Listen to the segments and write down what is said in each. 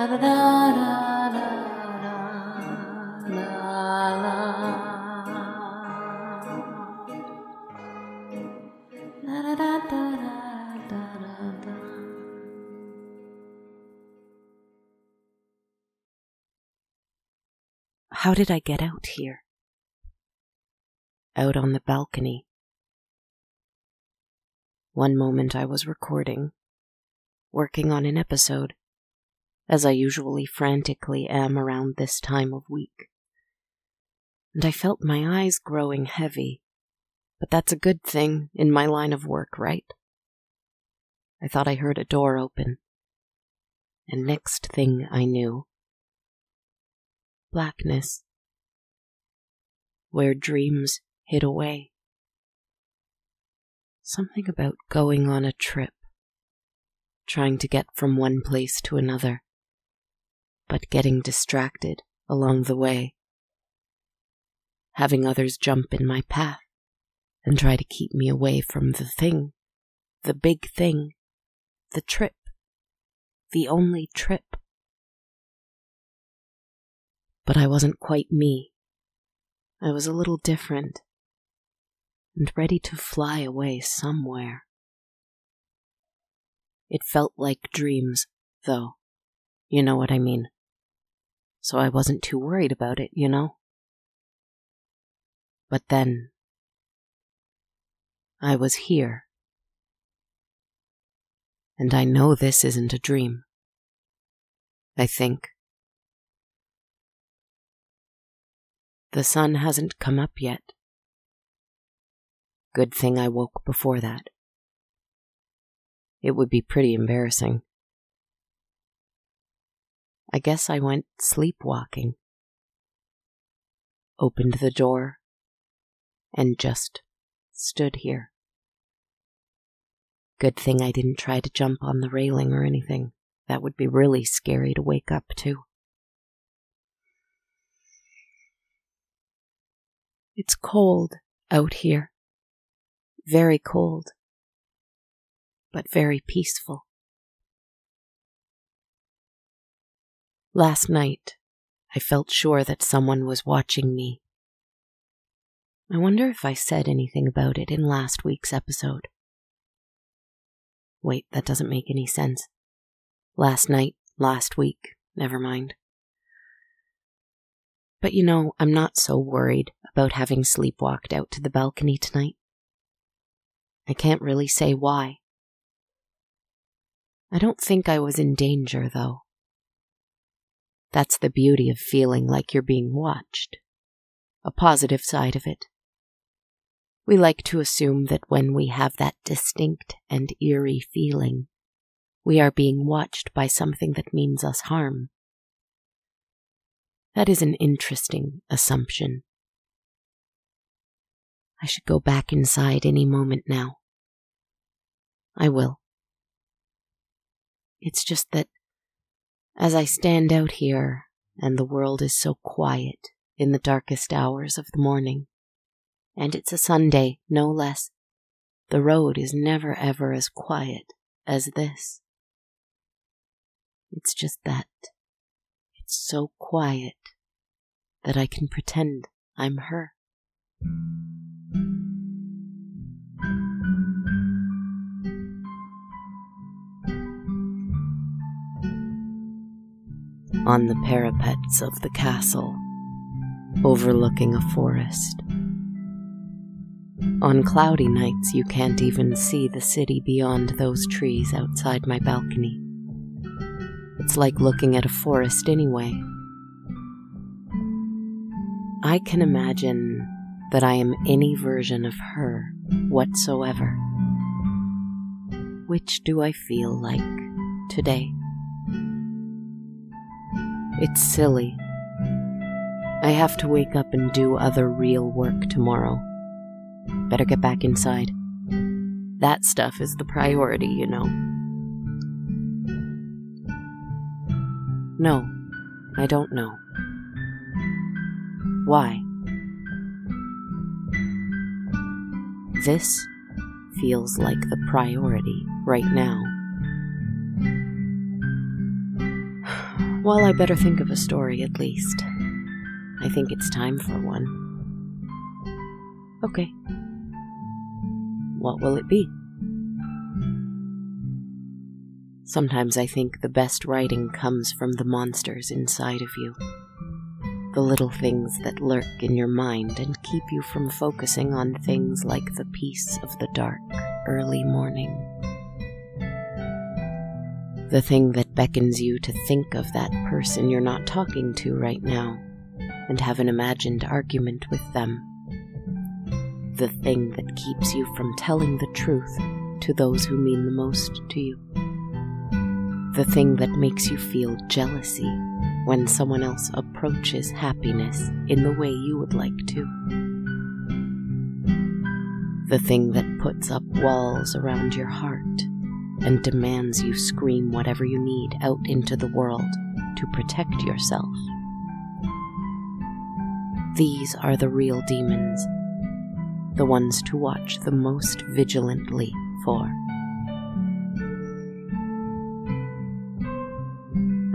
How did I get out here? Out on the balcony. One moment I was recording, working on an episode, as I usually frantically am around this time of week. And I felt my eyes growing heavy, but that's a good thing in my line of work, right? I thought I heard a door open, and next thing I knew, blackness, where dreams hid away. Something about going on a trip, trying to get from one place to another, but getting distracted along the way, having others jump in my path and try to keep me away from the thing, the big thing, the trip, the only trip. But I wasn't quite me. I was a little different, and ready to fly away somewhere. It felt like dreams, though. You know what I mean. So I wasn't too worried about it, you know? But then, I was here. And I know this isn't a dream. I think. The sun hasn't come up yet. Good thing I woke before that. It would be pretty embarrassing. I guess I went sleepwalking. Opened the door and just stood here. Good thing I didn't try to jump on the railing or anything. That would be really scary to wake up to. It's cold out here. Very cold, but very peaceful. Last night, I felt sure that someone was watching me. I wonder if I said anything about it in last week's episode. Wait, that doesn't make any sense. Last night, last week, never mind. But you know, I'm not so worried about having sleepwalked out to the balcony tonight. I can't really say why. I don't think I was in danger, though. That's the beauty of feeling like you're being watched. A positive side of it. We like to assume that when we have that distinct and eerie feeling, we are being watched by something that means us harm. That is an interesting assumption. I should go back inside any moment now. I will. It's just that as I stand out here and the world is so quiet in the darkest hours of the morning, and it's a Sunday, no less, the road is never ever as quiet as this. It's just that it's so quiet that I can pretend I'm her. On the parapets of the castle, overlooking a forest. On cloudy nights, you can't even see the city beyond those trees outside my balcony. It's like looking at a forest anyway. I can imagine that I am any version of her whatsoever. Which do I feel like today? It's silly. I have to wake up and do other real work tomorrow. Better get back inside. That stuff is the priority, you know. No, I don't know. Why? This feels like the priority right now. Well, I better think of a story at least. I think it's time for one. Okay. What will it be? Sometimes I think the best writing comes from the monsters inside of you. The little things that lurk in your mind and keep you from focusing on things like the peace of the dark, early morning. The thing that beckons you to think of that person you're not talking to right now and have an imagined argument with them. The thing that keeps you from telling the truth to those who mean the most to you. The thing that makes you feel jealousy when someone else approaches happiness in the way you would like to. The thing that puts up walls around your heart and demands you scream whatever you need out into the world to protect yourself. These are the real demons, the ones to watch the most vigilantly for.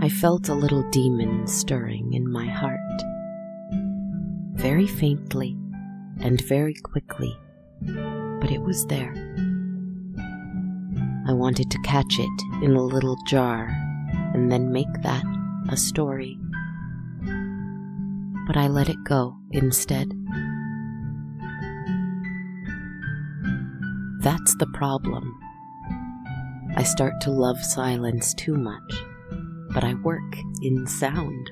I felt a little demon stirring in my heart, very faintly and very quickly, but it was there. I wanted to catch it in a little jar and then make that a story, but I let it go instead. That's the problem. I start to love silence too much, but I work in sound.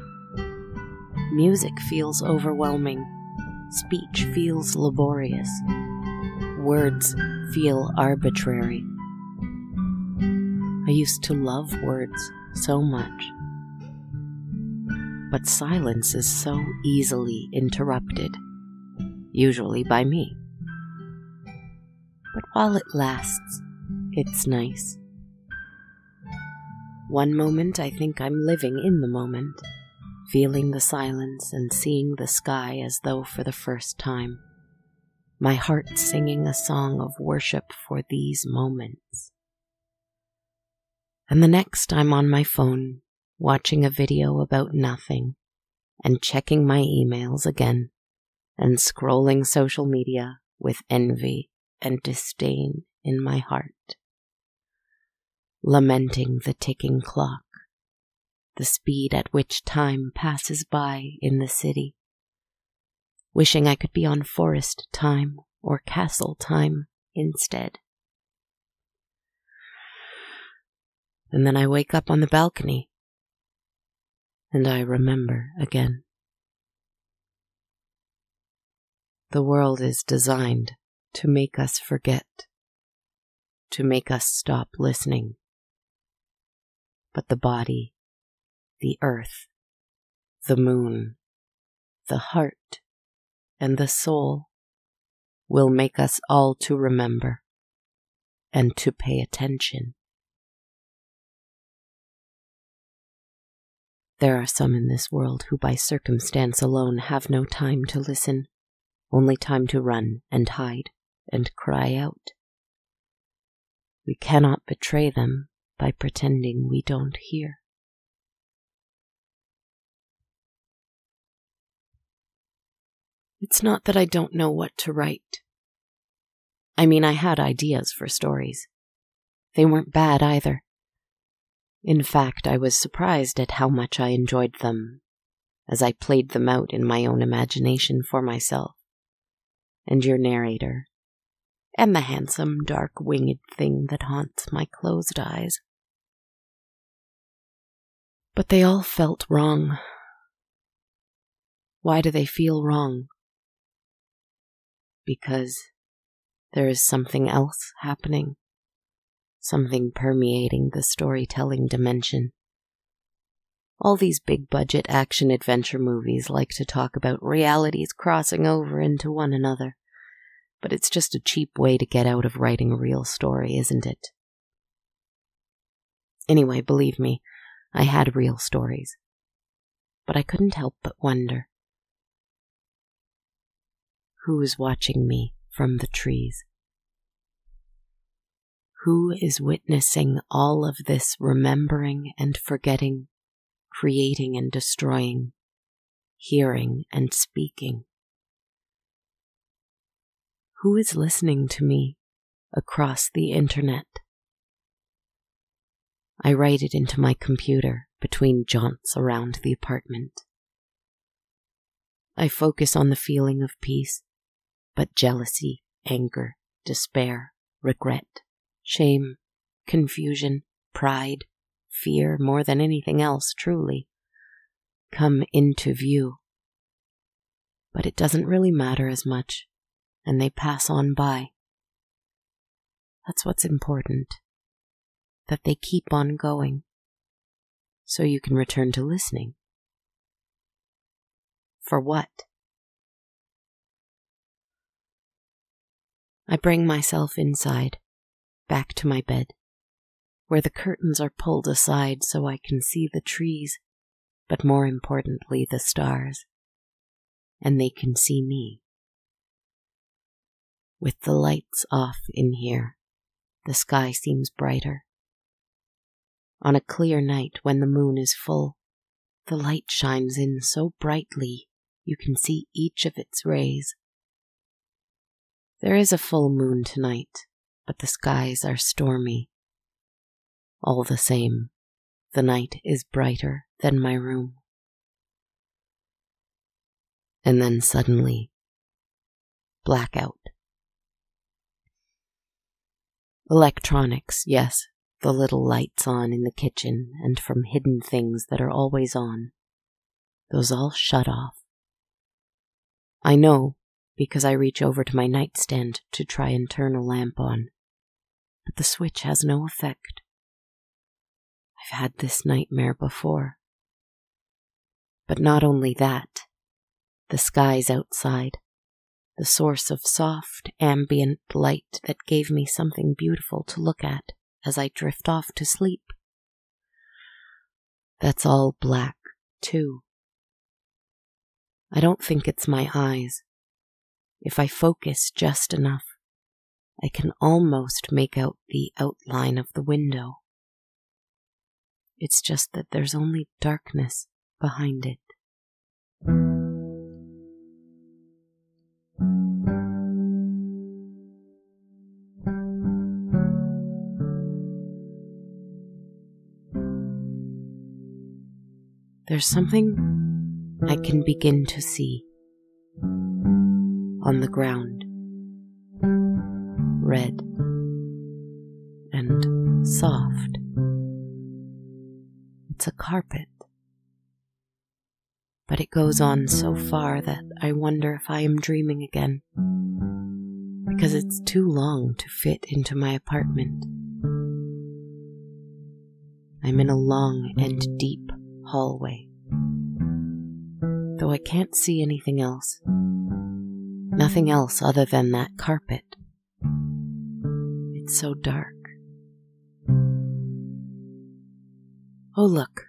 Music feels overwhelming. Speech feels laborious. Words feel arbitrary. I used to love words so much. But silence is so easily interrupted, usually by me. But while it lasts, it's nice. One moment I think I'm living in the moment, feeling the silence and seeing the sky as though for the first time, my heart singing a song of worship for these moments. And the next I'm on my phone, watching a video about nothing, and checking my emails again, and scrolling social media with envy and disdain in my heart. Lamenting the ticking clock, the speed at which time passes by in the city, wishing I could be on forest time or castle time instead. And then I wake up on the balcony, and I remember again. The world is designed to make us forget, to make us stop listening. But the body, the earth, the moon, the heart, and the soul will make us all to remember and to pay attention. There are some in this world who by circumstance alone have no time to listen, only time to run and hide and cry out. We cannot betray them by pretending we don't hear. It's not that I don't know what to write. I mean, I had ideas for stories. They weren't bad either. In fact, I was surprised at how much I enjoyed them, as I played them out in my own imagination for myself, and your narrator, and the handsome, dark, winged thing that haunts my closed eyes. But they all felt wrong. Why do they feel wrong? Because there is something else happening. Something permeating the storytelling dimension. All these big-budget action-adventure movies like to talk about realities crossing over into one another, but it's just a cheap way to get out of writing a real story, isn't it? Anyway, believe me, I had real stories, but I couldn't help but wonder, who is watching me from the trees? Who is witnessing all of this remembering and forgetting creating and destroying, hearing and speaking. Who is listening to me across the internet? I write it into my computer between jaunts around the apartment. I focus on the feeling of peace, but jealousy, anger, despair, regret, shame, confusion, pride, fear, more than anything else, truly, come into view. But it doesn't really matter as much, and they pass on by. That's what's important, that they keep on going, so you can return to listening. For what? I bring myself inside, back to my bed, where the curtains are pulled aside so I can see the trees, but more importantly the stars, and they can see me. With the lights off in here, the sky seems brighter. On a clear night when the moon is full, the light shines in so brightly you can see each of its rays. There is a full moon tonight, but the skies are stormy. All the same, the night is brighter than my room. And then suddenly, blackout. Electronics, yes, the little lights on in the kitchen and from hidden things that are always on. Those all shut off. I know, because I reach over to my nightstand to try and turn a lamp on, but the switch has no effect. I've had this nightmare before. But not only that, the skies outside, the source of soft, ambient light that gave me something beautiful to look at as I drift off to sleep. That's all black, too. I don't think it's my eyes. If I focus just enough, I can almost make out the outline of the window. It's just that there's only darkness behind it. There's something I can begin to see on the ground, red and soft. It's a carpet, but it goes on so far that I wonder if I am dreaming again, because it's too long to fit into my apartment. I'm in a long and deep hallway, though I can't see anything else. Nothing else other than that carpet. It's so dark. Oh look,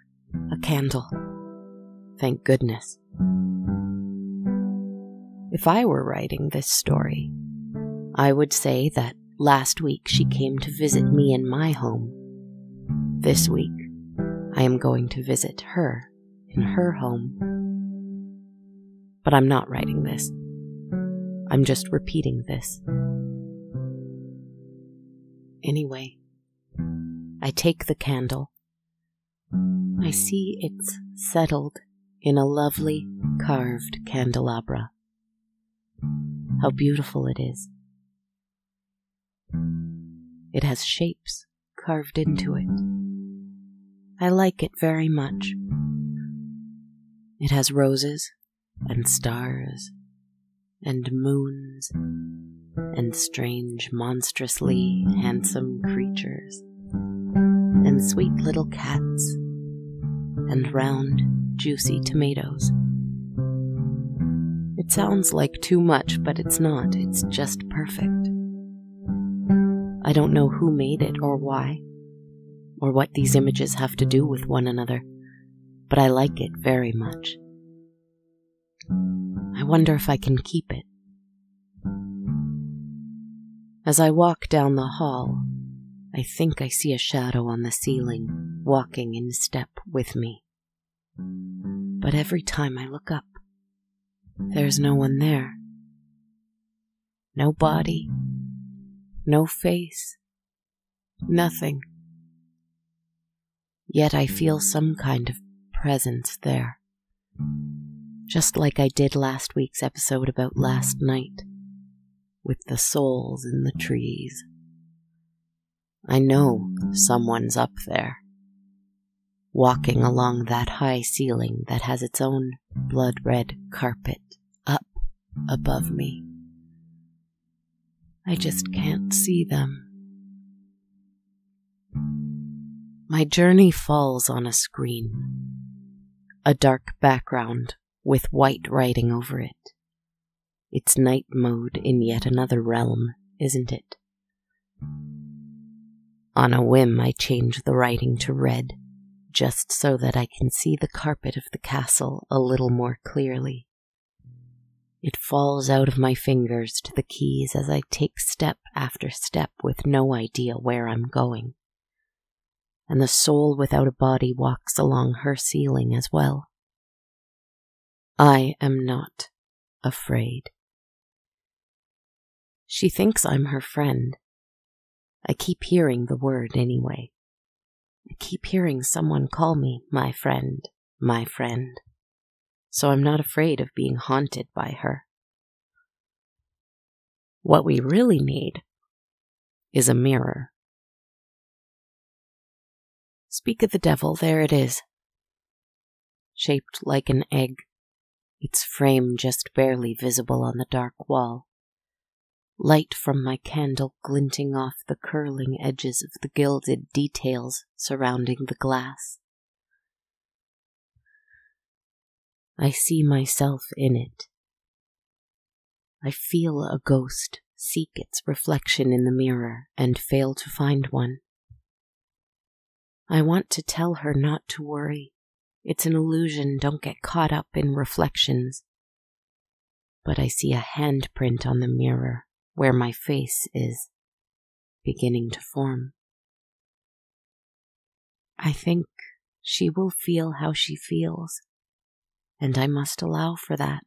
a candle. Thank goodness. If I were writing this story, I would say that last week she came to visit me in my home. This week, I am going to visit her in her home. But I'm not writing this. I'm just repeating this. Anyway, I take the candle. I see it's settled in a lovely carved candelabra. How beautiful it is. It has shapes carved into it. I like it very much. It has roses and stars and moons and strange, monstrously handsome creatures and sweet little cats and round, juicy tomatoes. It sounds like too much, but it's not. It's just perfect. I don't know who made it or why, or what these images have to do with one another, but I like it very much. I wonder if I can keep it. As I walk down the hall, I think I see a shadow on the ceiling, walking in step with me. But every time I look up, there's no one there. No body, no face, nothing. Yet I feel some kind of presence there, just like I did last week's episode about last night, with the souls in the trees. I know someone's up there, walking along that high ceiling that has its own blood-red carpet up above me. I just can't see them. My journey falls on a screen, a dark background with white writing over it. It's night mode in yet another realm, isn't it? On a whim, I change the writing to red, just so that I can see the carpet of the castle a little more clearly. It falls out of my fingers to the keys as I take step after step with no idea where I'm going. And the soul without a body walks along her ceiling as well. I am not afraid. She thinks I'm her friend. I keep hearing the word anyway. I keep hearing someone call me my friend, my friend. So I'm not afraid of being haunted by her. What we really need is a mirror. Speak of the devil, there it is. Shaped like an egg, its frame just barely visible on the dark wall. Light from my candle glinting off the curling edges of the gilded details surrounding the glass. I see myself in it. I feel a ghost seek its reflection in the mirror and fail to find one. I want to tell her not to worry. It's an illusion, don't get caught up in reflections. But I see a handprint on the mirror where my face is beginning to form. I think she will feel how she feels, and I must allow for that.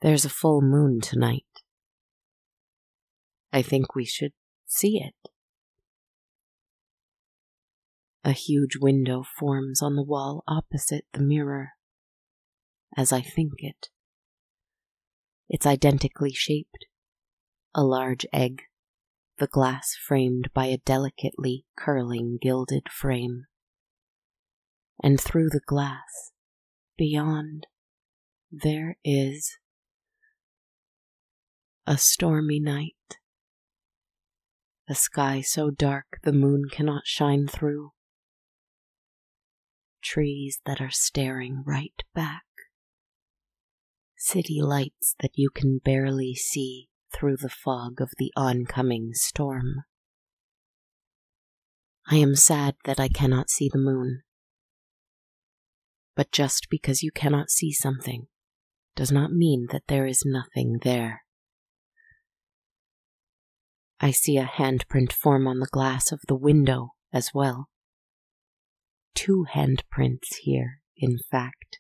There's a full moon tonight. I think we should see it. A huge window forms on the wall opposite the mirror, as I think it. It's identically shaped, a large egg, the glass framed by a delicately curling gilded frame. And through the glass, beyond, there is a stormy night. A sky so dark the moon cannot shine through. Trees that are staring right back. City lights that you can barely see through the fog of the oncoming storm. I am sad that I cannot see the moon. But just because you cannot see something does not mean that there is nothing there. I see a handprint form on the glass of the window as well. 2 handprints here, in fact.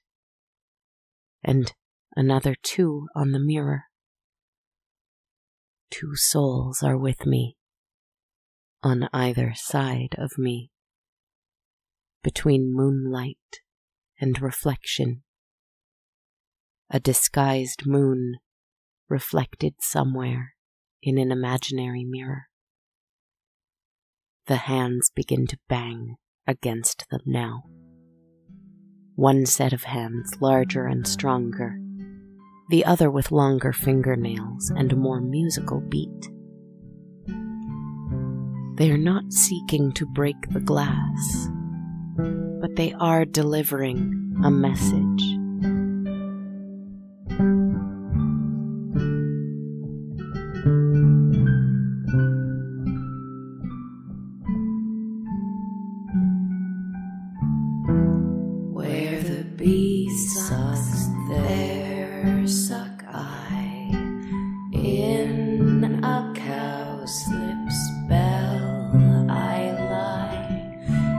And another 2 on the mirror. 2 souls are with me, on either side of me, between moonlight and reflection. A disguised moon reflected somewhere in an imaginary mirror. The hands begin to bang against them now. One set of hands larger and stronger, the other with longer fingernails and a more musical beat. They are not seeking to break the glass, but they are delivering a message. Where the bee sucks, there suck I. In a cowslip spell I lie,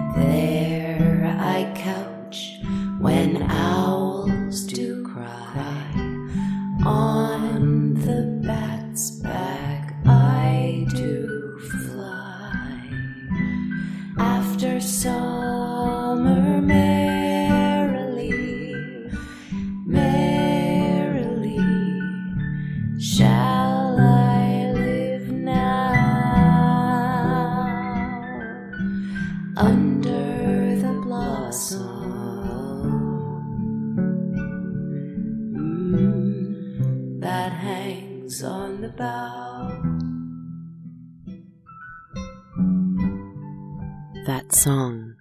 After summer merrily, merrily shall I live now under the blossom that hangs on the bough. That song.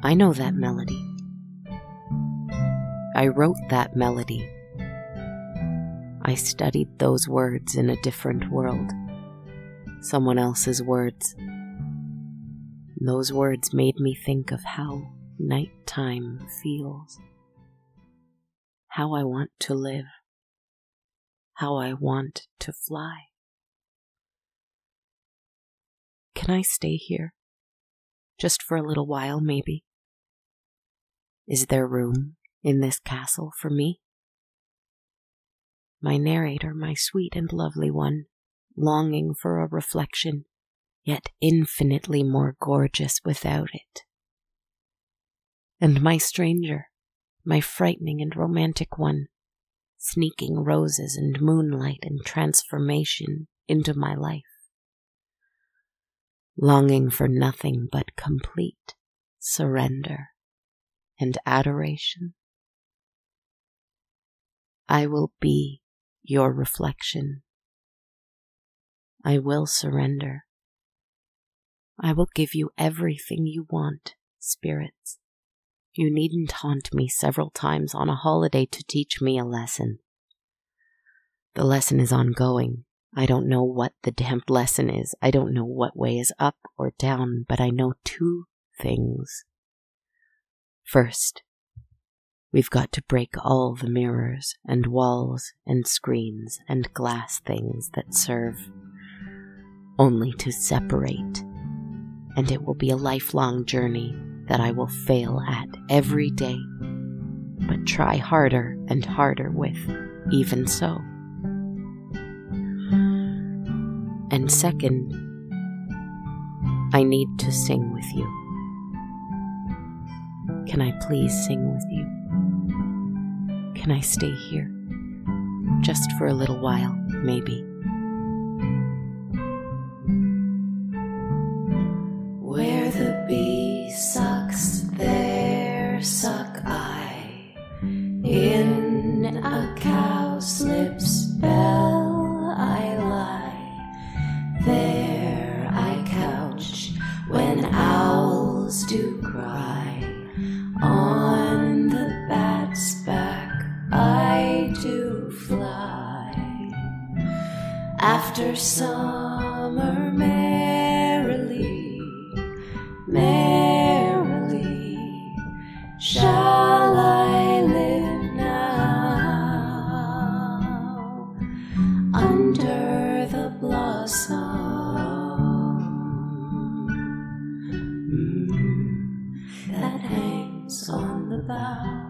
I know that melody. I wrote that melody. I studied those words in a different world. Someone else's words. Those words made me think of how nighttime feels. How I want to live. How I want to fly. Can I stay here? Just for a little while, maybe? Is there room in this castle for me? My narrator, my sweet and lovely one, longing for a reflection, yet infinitely more gorgeous without it. And my stranger, my frightening and romantic one, sneaking roses and moonlight and transformation into my life. Longing for nothing but complete surrender and adoration. I will be your reflection. I will surrender. I will give you everything you want, spirits. You needn't haunt me several times on a holiday to teach me a lesson. The lesson is ongoing. I don't know what the damned lesson is. I don't know what way is up or down, but I know two things. First, we've got to break all the mirrors and walls and screens and glass things that serve only to separate. And it will be a lifelong journey that I will fail at every day, but try harder and harder with, even so. And second, I need to sing with you. Can I please sing with you? Can I stay here? Just for a little while, maybe. Where the bee sucks, there suck I. In a cowslip's bell I lie. There I couch when owls do cry. On the bat's back I do fly. After summer merrily, merrily shall I live now under the blossom that hangs on the bough.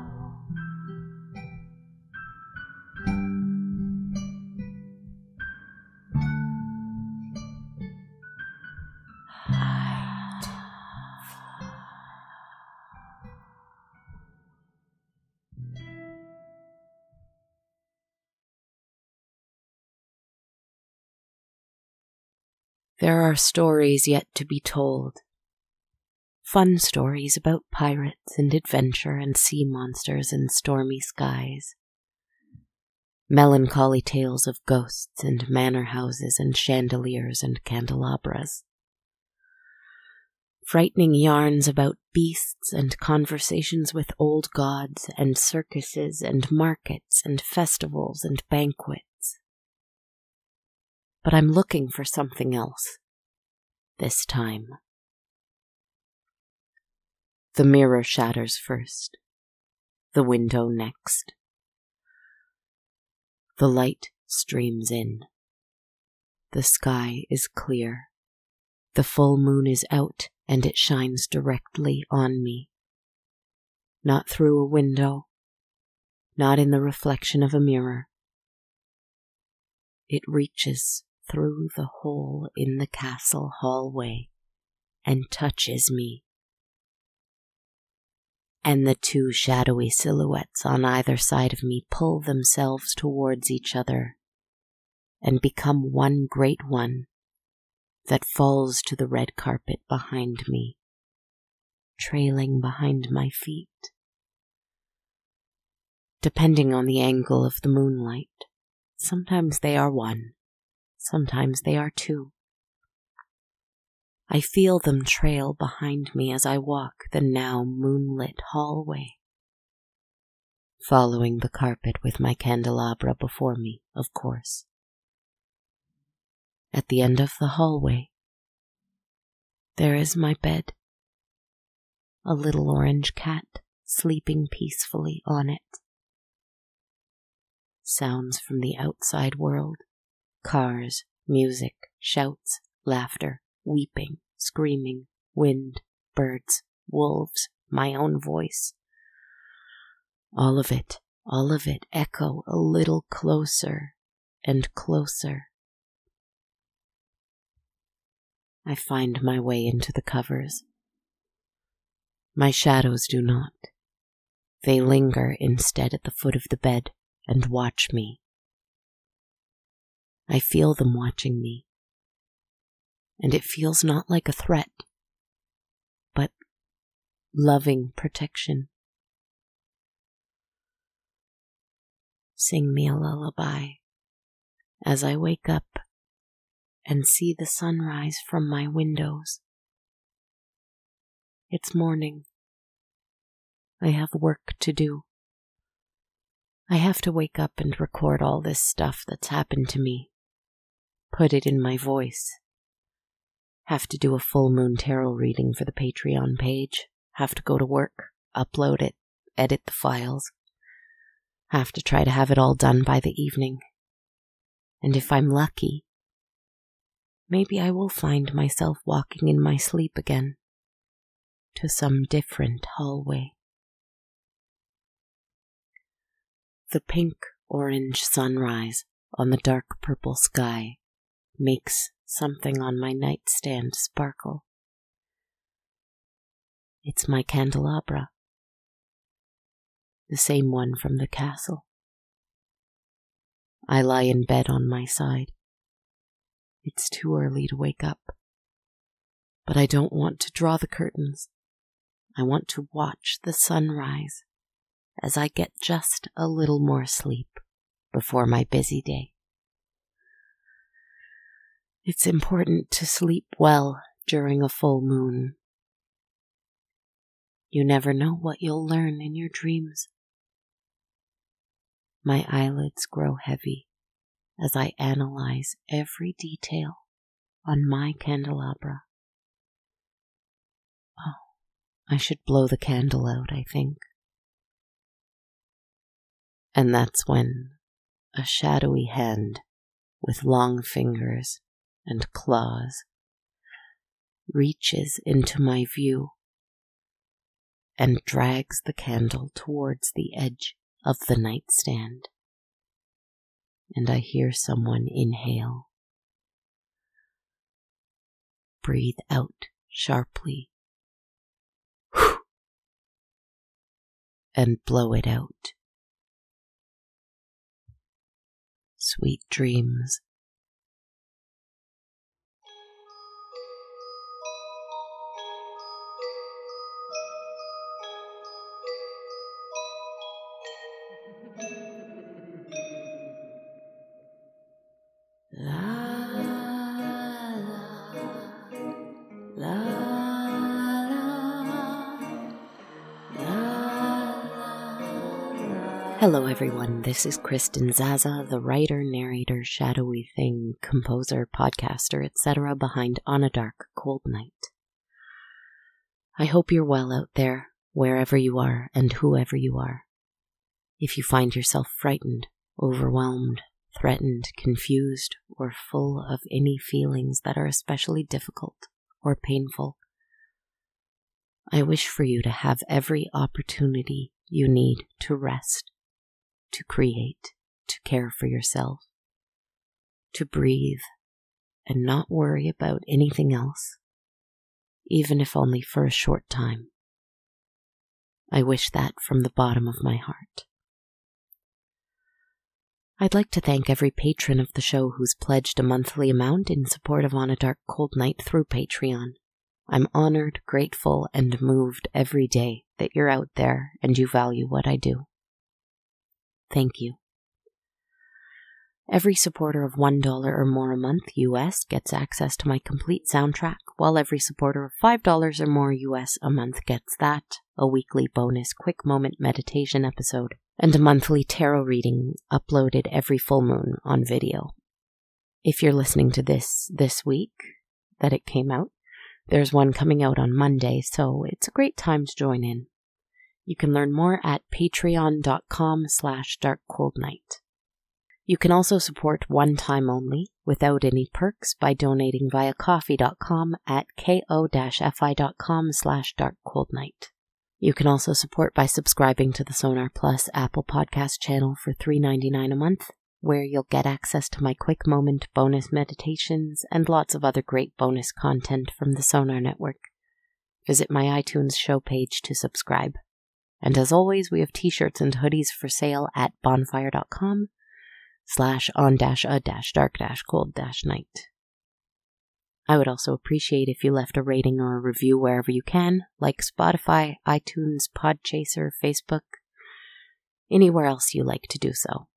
There are stories yet to be told. Fun stories about pirates and adventure and sea monsters and stormy skies. Melancholy tales of ghosts and manor houses and chandeliers and candelabras. Frightening yarns about beasts and conversations with old gods and circuses and markets and festivals and banquets. But I'm looking for something else, this time. The mirror shatters first, the window next. The light streams in. The sky is clear. The full moon is out, and it shines directly on me. Not through a window, not in the reflection of a mirror. It reaches through the hole in the castle hallway and touches me. And the two shadowy silhouettes on either side of me pull themselves towards each other and become one great one that falls to the red carpet behind me, trailing behind my feet. Depending on the angle of the moonlight, sometimes they are one, sometimes they are two. I feel them trail behind me as I walk the now moonlit hallway, following the carpet with my candelabra before me, of course. At the end of the hallway, there is my bed, a little orange cat sleeping peacefully on it. Sounds from the outside world, cars, music, shouts, laughter, weeping, screaming, wind, birds, wolves, my own voice. All of it echo a little closer and closer. I find my way into the covers. My shadows do not. They linger instead at the foot of the bed and watch me. I feel them watching me, and it feels not like a threat, but loving protection. Sing me a lullaby as I wake up and see the sunrise from my windows. It's morning. I have work to do. I have to wake up and record all this stuff that's happened to me, put it in my voice. Have to do a full moon tarot reading for the Patreon page. Have to go to work, upload it, edit the files. Have to try to have it all done by the evening. And if I'm lucky, maybe I will find myself walking in my sleep again to some different hallway. The pink-orange sunrise on the dark purple sky makes something on my nightstand sparkle. It's my candelabra, the same one from the castle. I lie in bed on my side. It's too early to wake up, but I don't want to draw the curtains. I want to watch the sunrise as I get just a little more sleep before my busy day. It's important to sleep well during a full moon. You never know what you'll learn in your dreams. My eyelids grow heavy as I analyze every detail on my candelabra. Oh, I should blow the candle out, I think. And that's when a shadowy hand with long fingers and claws reaches into my view and drags the candle towards the edge of the nightstand. And I hear someone inhale, breathe out sharply, and blow it out. Sweet dreams. La la la la. Hello everyone, this is Kristen Zaza, the writer, narrator, shadowy thing, composer, podcaster, etc. behind On a Dark, Cold Night. I hope you're well out there, wherever you are and whoever you are. If you find yourself frightened, overwhelmed, threatened, confused, or full of any feelings that are especially difficult or painful, I wish for you to have every opportunity you need to rest, to create, to care for yourself, to breathe and not worry about anything else, even if only for a short time. I wish that from the bottom of my heart. I'd like to thank every patron of the show who's pledged a monthly amount in support of On a Dark Cold Night through Patreon. I'm honored, grateful, and moved every day that you're out there and you value what I do. Thank you. Every supporter of $1 or more a month US gets access to my complete soundtrack, while every supporter of $5 or more US a month gets that, a weekly bonus quick moment meditation episode, and a monthly tarot reading uploaded every full moon on video. If you're listening to this week that it came out, there's one coming out on Monday, so it's a great time to join in. You can learn more at patreon.com/darkcoldnight. You can also support one time only, without any perks, by donating via ko-fi.com at ko-fi.com/darkcoldnight. You can also support by subscribing to the Sonar Plus Apple Podcast channel for $3.99 a month, where you'll get access to my quick moment bonus meditations and lots of other great bonus content from the Sonar Network. Visit my iTunes show page to subscribe. And as always, we have t-shirts and hoodies for sale at bonfire.com/on-a-dark-cold-night. I would also appreciate if you left a rating or a review wherever you can, like Spotify, iTunes, Podchaser, Facebook, anywhere else you like to do so.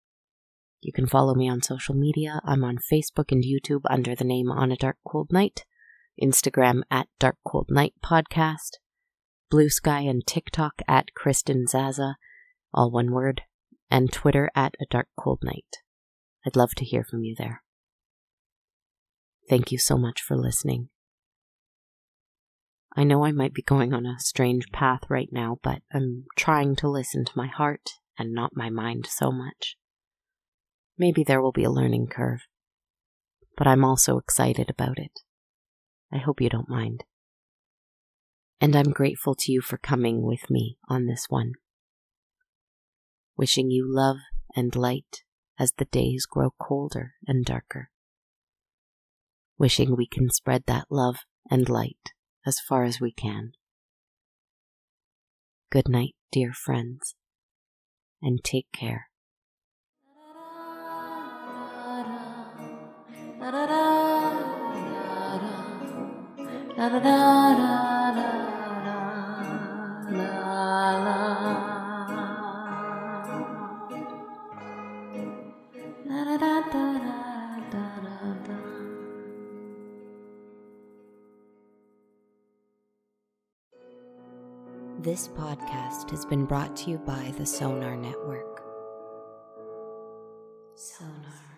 You can follow me on social media. I'm on Facebook and YouTube under the name On a Dark Cold Night, Instagram at Dark Cold Night Podcast, Blue Sky and TikTok at Kristen Zaza, all one word, and Twitter at A Dark Cold Night. I'd love to hear from you there. Thank you so much for listening. I know I might be going on a strange path right now, but I'm trying to listen to my heart and not my mind so much. Maybe there will be a learning curve, but I'm also excited about it. I hope you don't mind. And I'm grateful to you for coming with me on this one. Wishing you love and light as the days grow colder and darker. Wishing we can spread that love and light as far as we can. Good night, dear friends, and take care. This podcast has been brought to you by the Sonar Network. Sonar.